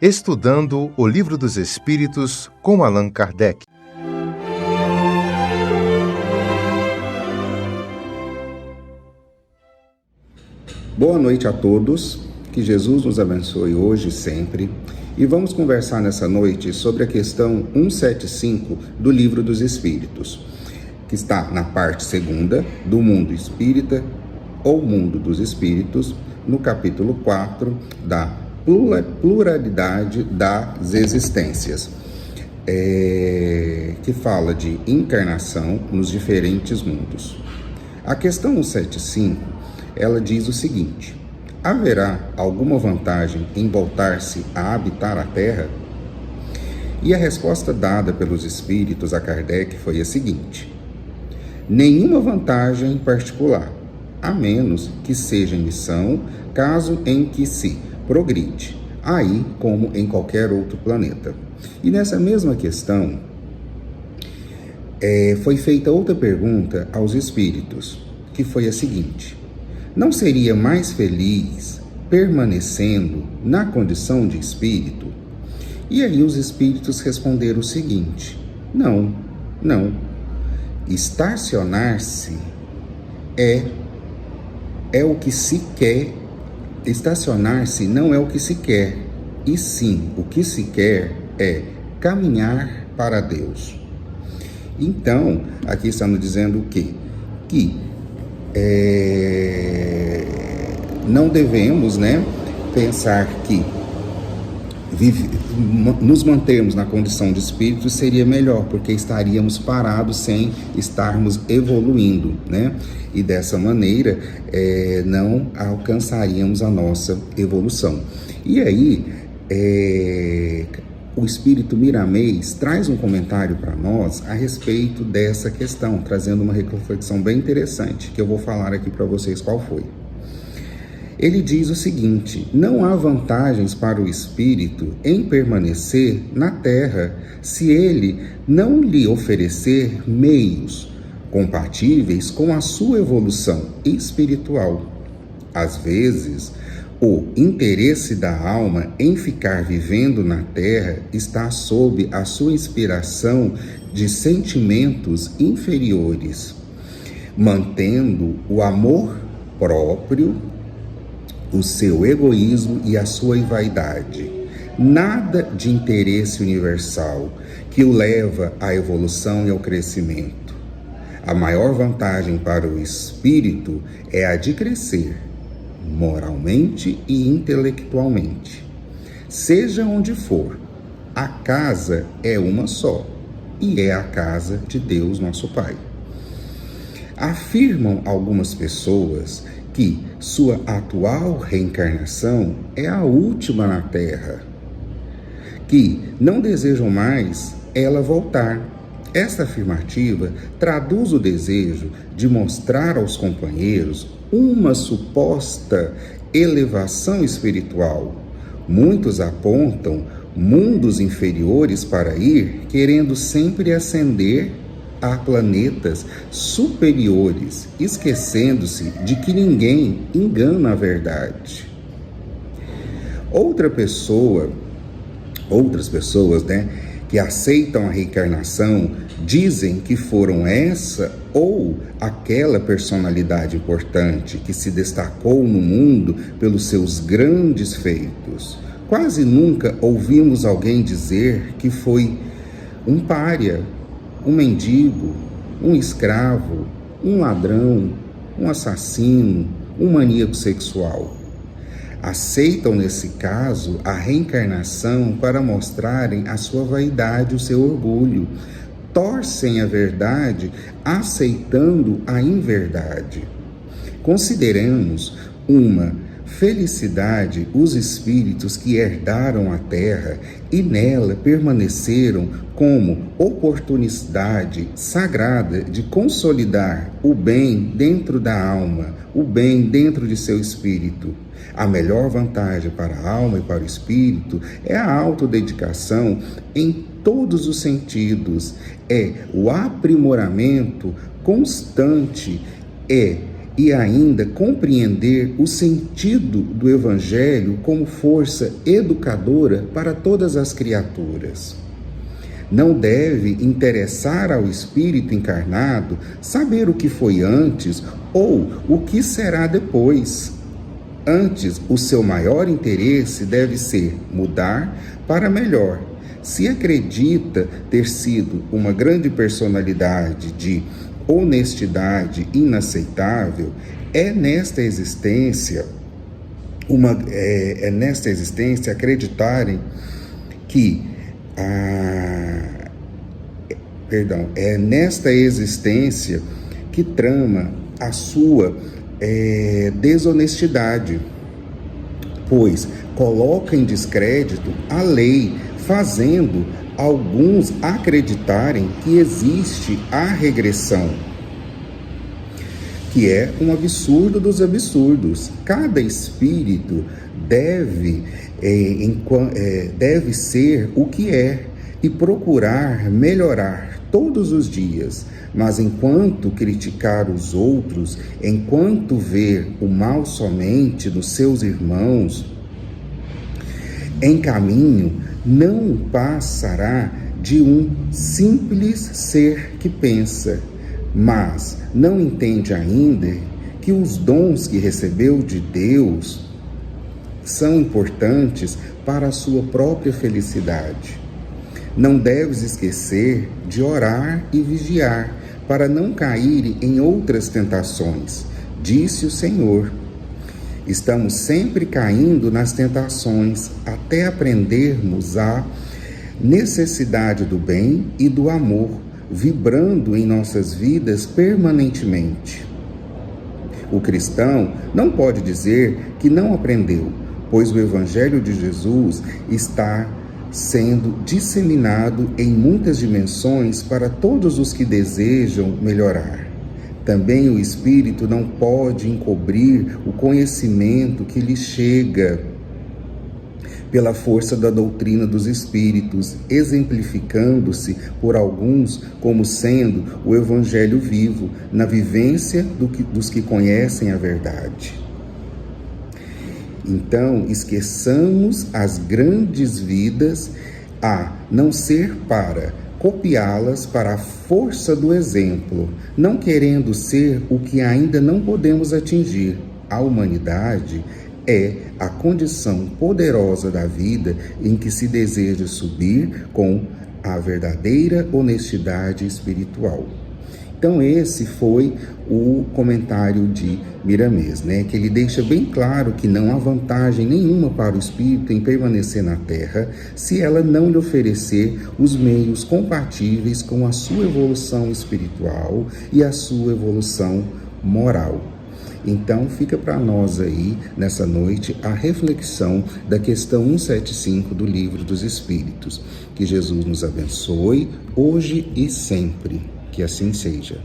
Estudando o Livro dos Espíritos com Allan Kardec. Boa noite a todos, que Jesus nos abençoe hoje e sempre. E vamos conversar nessa noite sobre a questão 175 do Livro dos Espíritos, que está na parte segunda do Mundo Espírita ou Mundo dos Espíritos, no capítulo 4 da pluralidade das existências, que fala de encarnação nos diferentes mundos. A questão 175, ela diz o seguinte: haverá alguma vantagem em voltar-se a habitar a Terra? E a resposta dada pelos espíritos a Kardec foi a seguinte: nenhuma vantagem em particular, a menos que seja em missão, caso em que se progride, aí como em qualquer outro planeta. E nessa mesma questão, foi feita outra pergunta aos espíritos, que foi a seguinte: não seria mais feliz permanecendo na condição de espírito? E aí os espíritos responderam o seguinte: não. Estacionar-se é o que se quer. Estacionar-se não é o que se quer, e sim, o que se quer é caminhar para Deus. Então, aqui estamos dizendo o quê? Que não devemos, pensar que nos mantermos na condição de espírito seria melhor, porque estaríamos parados sem estarmos evoluindo, E dessa maneira não alcançaríamos a nossa evolução. E aí, o Espírito Miramês traz um comentário para nós a respeito dessa questão, trazendo uma reflexão bem interessante, que eu vou falar aqui para vocês qual foi. Ele diz o seguinte: não há vantagens para o espírito em permanecer na Terra se ele não lhe oferecer meios compatíveis com a sua evolução espiritual. Às vezes, o interesse da alma em ficar vivendo na Terra está sob a sua inspiração de sentimentos inferiores, mantendo o amor próprio, o seu egoísmo e a sua vaidade. Nada de interesse universal que o leva à evolução e ao crescimento. A maior vantagem para o espírito é a de crescer, moralmente e intelectualmente. Seja onde for, a casa é uma só, e é a casa de Deus, nosso Pai. Afirmam algumas pessoas que sua atual reencarnação é a última na Terra, que não desejam mais ela voltar. Esta afirmativa traduz o desejo de mostrar aos companheiros uma suposta elevação espiritual. Muitos apontam mundos inferiores para ir, querendo sempre ascender a planetas superiores, esquecendo-se de que ninguém engana a verdade. Outras pessoas, que aceitam a reencarnação, dizem que foram essa ou aquela personalidade importante que se destacou no mundo pelos seus grandes feitos. Quase nunca ouvimos alguém dizer que foi um pária, um mendigo, um escravo, um ladrão, um assassino, um maníaco sexual. Aceitam, nesse caso, a reencarnação para mostrarem a sua vaidade, o seu orgulho. Torcem a verdade aceitando a inverdade. Consideramos uma felicidade os espíritos que herdaram a Terra e nela permaneceram como oportunidade sagrada de consolidar o bem dentro da alma, o bem dentro de seu espírito. A melhor vantagem para a alma e para o espírito é a autodedicação em todos os sentidos, é o aprimoramento constante, é e ainda compreender o sentido do Evangelho como força educadora para todas as criaturas. Não deve interessar ao espírito encarnado saber o que foi antes ou o que será depois. Antes, o seu maior interesse deve ser mudar para melhor. Se acredita ter sido uma grande personalidade de honestidade inaceitável, é nesta existência acreditarem que é nesta existência que trama a sua desonestidade, pois coloca em descrédito a lei, fazendo alguns acreditarem que existe a regressão, que é um absurdo dos absurdos. Cada espírito deve ser o que é e procurar melhorar todos os dias, mas enquanto criticar os outros, enquanto ver o mal somente nos seus irmãos em caminho, não passará de um simples ser que pensa, mas não entende ainda que os dons que recebeu de Deus são importantes para a sua própria felicidade. Não deves esquecer de orar e vigiar, para não cair em outras tentações, disse o Senhor. Estamos sempre caindo nas tentações até aprendermos a necessidade do bem e do amor, vibrando em nossas vidas permanentemente. O cristão não pode dizer que não aprendeu, pois o Evangelho de Jesus está sendo disseminado em muitas dimensões para todos os que desejam melhorar. Também o Espírito não pode encobrir o conhecimento que lhe chega pela força da doutrina dos Espíritos, exemplificando-se por alguns como sendo o Evangelho vivo, na vivência dos que conhecem a verdade. Então, esqueçamos as grandes vidas, a não ser para copiá-las para a força do exemplo, não querendo ser o que ainda não podemos atingir. A humanidade é a condição poderosa da vida em que se deseja subir com a verdadeira honestidade espiritual. Então esse foi o comentário de Miramês, que ele deixa bem claro que não há vantagem nenhuma para o espírito em permanecer na Terra se ela não lhe oferecer os meios compatíveis com a sua evolução espiritual e a sua evolução moral. Então fica para nós aí, nessa noite, a reflexão da questão 175 do Livro dos Espíritos. Que Jesus nos abençoe, hoje e sempre. Que assim seja.